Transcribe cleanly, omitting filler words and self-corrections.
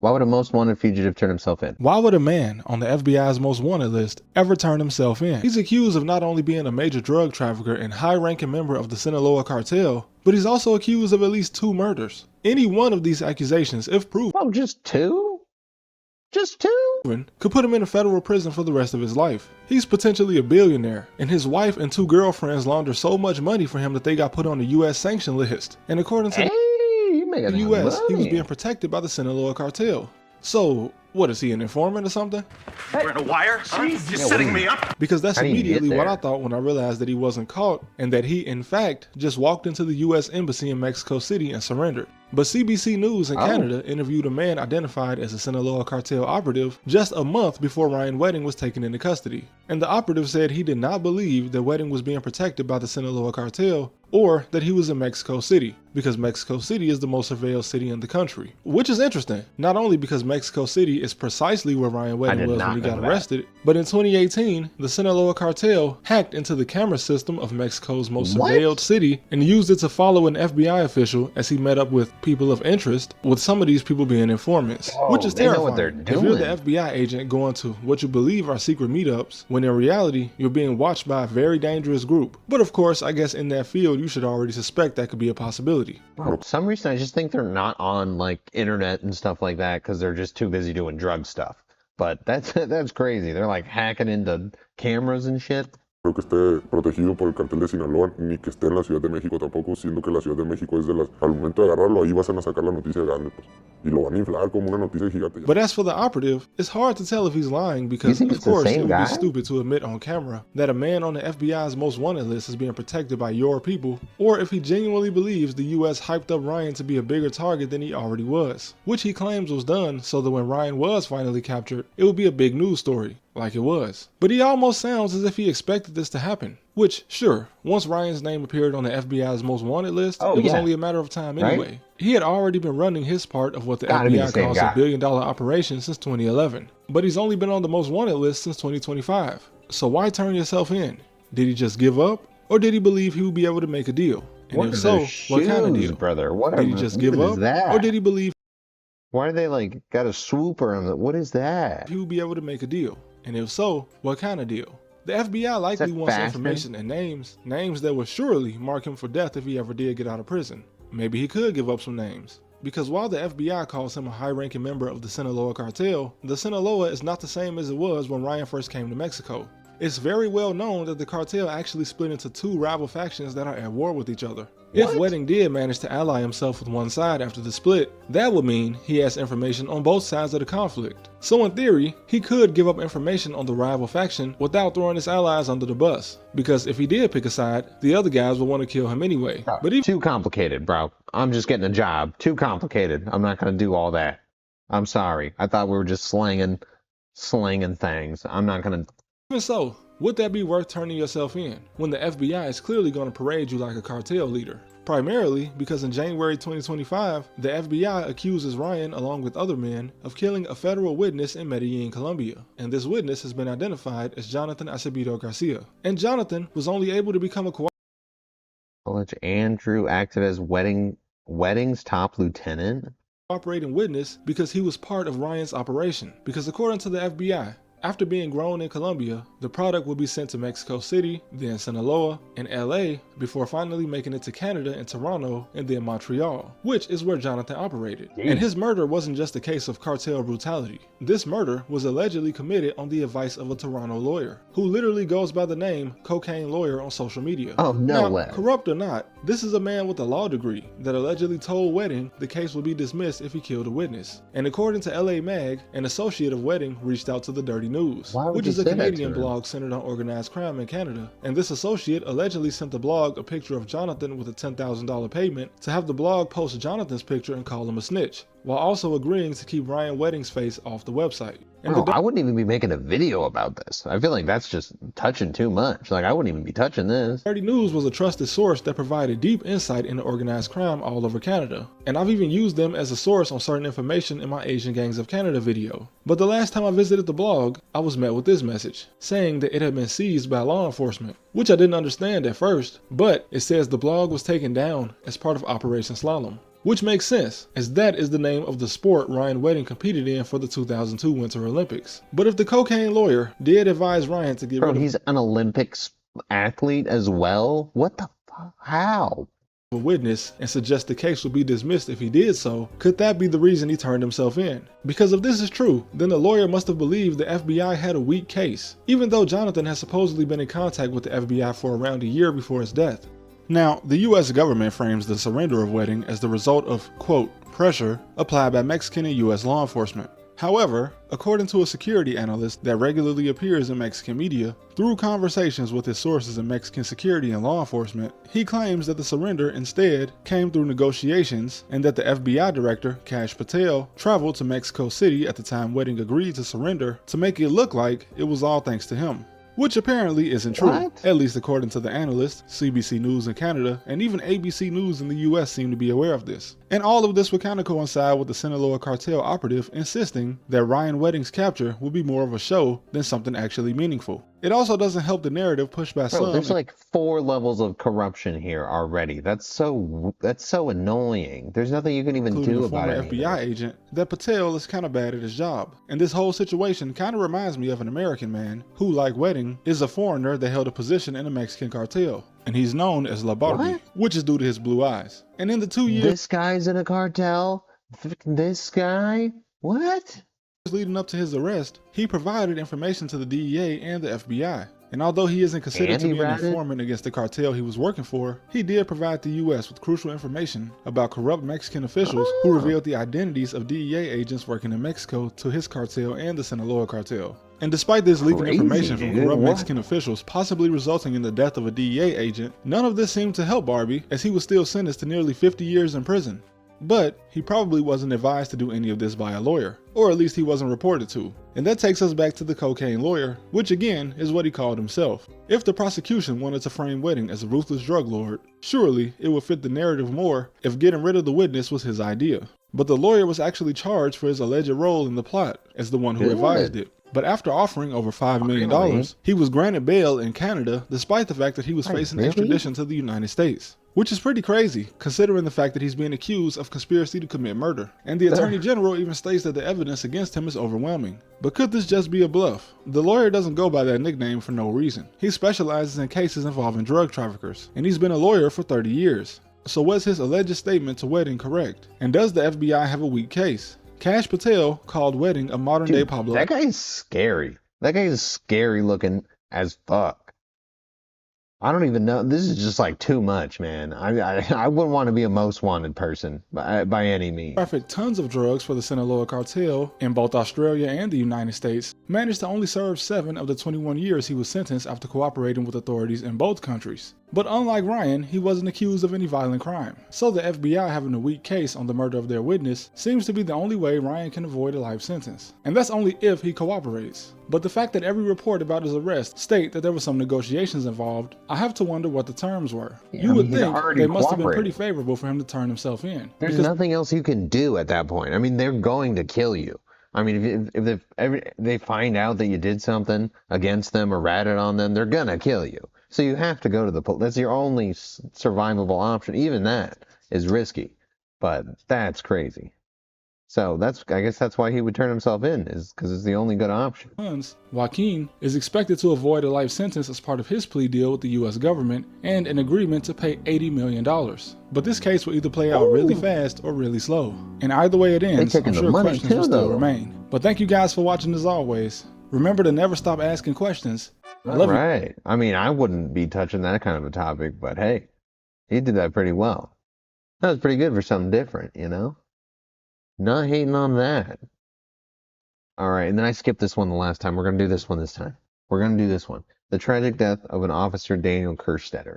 Why would a most wanted fugitive turn himself in? Why would a man on the FBI's most wanted list ever turn himself in? He's accused of not only being a major drug trafficker and high-ranking member of the Sinaloa cartel, but he's also accused of at least 2 murders. Any one of these accusations, if proven, Oh, just 2? Just 2? could put him in a federal prison for the rest of his life. He's potentially a billionaire, and his wife and 2 girlfriends laundered so much money for him that they got put on the U.S. sanction list. And according to the U.S., he was being protected by the Sinaloa cartel. So, what is he, an informant or something? We're in a wire? You're setting me up? Because that's How do you immediately get what there? I thought when I realized that he wasn't caught and that he, in fact, just walked into the U.S. Embassy in Mexico City and surrendered. But CBC News in Canada interviewed a man identified as a Sinaloa cartel operative just a month before Ryan Wedding was taken into custody. And the operative said he did not believe that Wedding was being protected by the Sinaloa cartel or that he was in Mexico City, because Mexico City is the most surveilled city in the country. Which is interesting, not only because Mexico City is precisely where Ryan Wedding was when he got arrested, but in 2018, the Sinaloa cartel hacked into the camera system of Mexico's most surveilled city and used it to follow an FBI official as he met up with people of interest, with some of these people being informants, which is they know terrifying. what they're If you're the doing. FBI agent going to what you believe are secret meetups, when in reality, you're being watched by a very dangerous group. But of course, I guess in that field, you should already suspect that could be a possibility. For some reason, I just think they're not on like internet and stuff like that because they're just too busy doing drug stuff. But that's crazy. They're like hacking into cameras and shit. Creo que esté protegido por el cartel de Sinaloa, ni que esté en la Ciudad de México tampoco, siendo que la Ciudad de México es de las... Al momento de agarrarlo, ahí vas a sacar la noticia grande, pues. Y lo van a inflar como una noticia gigante. But as for the operative, it's hard to tell if he's lying because, think of it's the course, same it would guy? be stupid to admit on camera that a man on the FBI's most wanted list is being protected by your people, or if he genuinely believes the US hyped up Ryan to be a bigger target than he already was, which he claims was done so that when Ryan was finally captured, it would be a big news story, like it was. But he almost sounds as if he expected this to happen. Which, sure, once Ryan's name appeared on the FBI's most wanted list, it was only a matter of time anyway. Right? He had already been running his part of what the Gotta be the FBI same calls guy. a billion-dollar operation since 2011. But he's only been on the most wanted list since 2025. So why turn yourself in? Did he just give up? Or did he believe he would be able to make a deal? And What if are so, those what kind of shoes, deal? brother? What Did he are- just what give is up? that? Or did he believe Why are they like got a swooper on it? What is that? he would be able to make a deal? And if so, what kind of deal? The FBI likely that wants faster? information and names that would surely mark him for death if he ever did get out of prison. Maybe he could give up some names. Because while the FBI calls him a high-ranking member of the Sinaloa cartel, the Sinaloa is not the same as it was when Ryan first came to Mexico. It's very well known that the cartel actually split into 2 rival factions that are at war with each other. If Wedding did manage to ally himself with one side after the split, that would mean he has information on both sides of the conflict. So in theory, he could give up information on the rival faction without throwing his allies under the bus. Because if he did pick a side, the other guys would want to kill him anyway. But even Too complicated, bro. I'm just getting a job. Too complicated. I'm not gonna do all that. I'm sorry. I thought we were just slinging things. I'm not gonna. so, would that be worth turning yourself in when the FBI is clearly going to parade you like a cartel leader? Primarily because in January 2025, the FBI accuses Ryan, along with other men, of killing a federal witness in Medellin, Colombia. And this witness has been identified as Jonathan Acevedo Garcia. And Jonathan was only able to become a College Andrew acted as Wedding's top lieutenant. cooperating witness because he was part of Ryan's operation. Because according to the FBI, after being grown in Colombia, the product would be sent to Mexico City, then Sinaloa, and LA before finally making it to Canada and Toronto and then Montreal, which is where Jonathan operated. And his murder wasn't just a case of cartel brutality. This murder was allegedly committed on the advice of a Toronto lawyer, who literally goes by the name Cocaine Lawyer on social media. Oh, no Now, way. corrupt or not, this is a man with a law degree that allegedly told Wedding the case would be dismissed if he killed a witness. And according to LA Mag, an associate of Wedding reached out to the Dirty News, Why would which you is a say that to Canadian her? blog centered on organized crime in Canada. And this associate allegedly sent the blog a picture of Jonathan with a $10,000 payment to have the blog post Jonathan's picture and call him a snitch, while also agreeing to keep Ryan Wedding's face off the website. And Bro, I wouldn't even be making a video about this. I feel like that's just touching too much. Like, I wouldn't even be touching this. Dirty News was a trusted source that provided deep insight into organized crime all over Canada, and I've even used them as a source on certain information in my Asian Gangs of Canada video. But the last time I visited the blog, I was met with this message, saying that it had been seized by law enforcement, which I didn't understand at first, but it says the blog was taken down as part of Operation Slalom. Which makes sense, as that is the name of the sport Ryan Wedding competed in for the 2002 Winter Olympics. But if the cocaine lawyer did advise Ryan to get Bro, rid of he's an Olympics athlete as well? What the fuck? How? a witness and suggest the case would be dismissed if he did so, could that be the reason he turned himself in? Because if this is true, then the lawyer must have believed the FBI had a weak case, even though Jonathan has supposedly been in contact with the FBI for around a year before his death. Now, the US government frames the surrender of Wedding as the result of, quote, pressure applied by Mexican and US law enforcement. However, according to a security analyst that regularly appears in Mexican media, through conversations with his sources in Mexican security and law enforcement, he claims that the surrender instead came through negotiations and that the FBI director, Kash Patel, traveled to Mexico City at the time Wedding agreed to surrender to make it look like it was all thanks to him. Which apparently isn't true, at least according to the analyst, CBC News in Canada, and even ABC News in the US seem to be aware of this. And all of this would kind of coincide with the Sinaloa cartel operative insisting that Ryan Wedding's capture would be more of a show than something actually meaningful. It also doesn't help the narrative pushed by some. There's like 4 levels of corruption here already. That's so annoying. There's nothing you can even do about it. Including a former FBI agent, that Patel is kind of bad at his job. And this whole situation kind of reminds me of an American man who, like Wedding, is a foreigner that held a position in a Mexican cartel. And he's known as La Barbie, which is due to his blue eyes. And in the 2 years this guy's in a cartel? This guy? What? leading up to his arrest, he provided information to the DEA and the FBI. And although he isn't considered to be an informant against the cartel he was working for, he did provide the US with crucial information about corrupt Mexican officials who revealed the identities of DEA agents working in Mexico to his cartel and the Sinaloa cartel. And despite this leaking information from corrupt Mexican officials possibly resulting in the death of a DEA agent, none of this seemed to help Barbie, as he was still sentenced to nearly 50 years in prison. But he probably wasn't advised to do any of this by a lawyer, or at least he wasn't reported to. And that takes us back to the cocaine lawyer, which again is what he called himself. If the prosecution wanted to frame Wedding as a ruthless drug lord, surely it would fit the narrative more if getting rid of the witness was his idea. But the lawyer was actually charged for his alleged role in the plot as the one who advised it. But after offering over $5 million, he was granted bail in Canada despite the fact that he was facing extradition to the United States. Which is pretty crazy, considering the fact that he's being accused of conspiracy to commit murder. And the Attorney General even states that the evidence against him is overwhelming. But could this just be a bluff? The lawyer doesn't go by that nickname for no reason. He specializes in cases involving drug traffickers, and he's been a lawyer for 30 years. So was his alleged statement to Wedding correct? And does the FBI have a weak case? Kash Patel called Wedding a modern-day Pablo. That guy is scary. That guy is scary looking as fuck. I don't even know. This is just like too much, man. I wouldn't want to be a most wanted person by any means. Trafficked tons of drugs for the Sinaloa cartel in both Australia and the United States, managed to only serve 7 of the 21 years he was sentenced after cooperating with authorities in both countries. But unlike Ryan, he wasn't accused of any violent crime. So the FBI having a weak case on the murder of their witness seems to be the only way Ryan can avoid a life sentence. And that's only if he cooperates. But the fact that every report about his arrest state that there were some negotiations involved, I have to wonder what the terms were. You would think they must have been pretty favorable for him to turn himself in. There's nothing else you can do at that point. I mean, they're going to kill you. I mean, if they find out that you did something against them or ratted on them, they're gonna kill you. So you have to go to the police. That's your only survivable option. Even that is risky, but that's crazy. So I guess that's why he would turn himself in, is because it's the only good option. Joaquin is expected to avoid a life sentence as part of his plea deal with the US government and an agreement to pay $80 million. But this case will either play out really fast or really slow. And either way it ends, I'm sure questions will still remain. But thank you guys for watching as always. Remember to never stop asking questions. I love you. I mean, I wouldn't be touching that kind of a topic, but hey, he did that pretty well. That was pretty good for something different, you know? Not hating on that. All right, and then I skipped this one the last time. We're going to do this one this time. We're going to do this one. The tragic death of an officer, Daniel Kerstetter.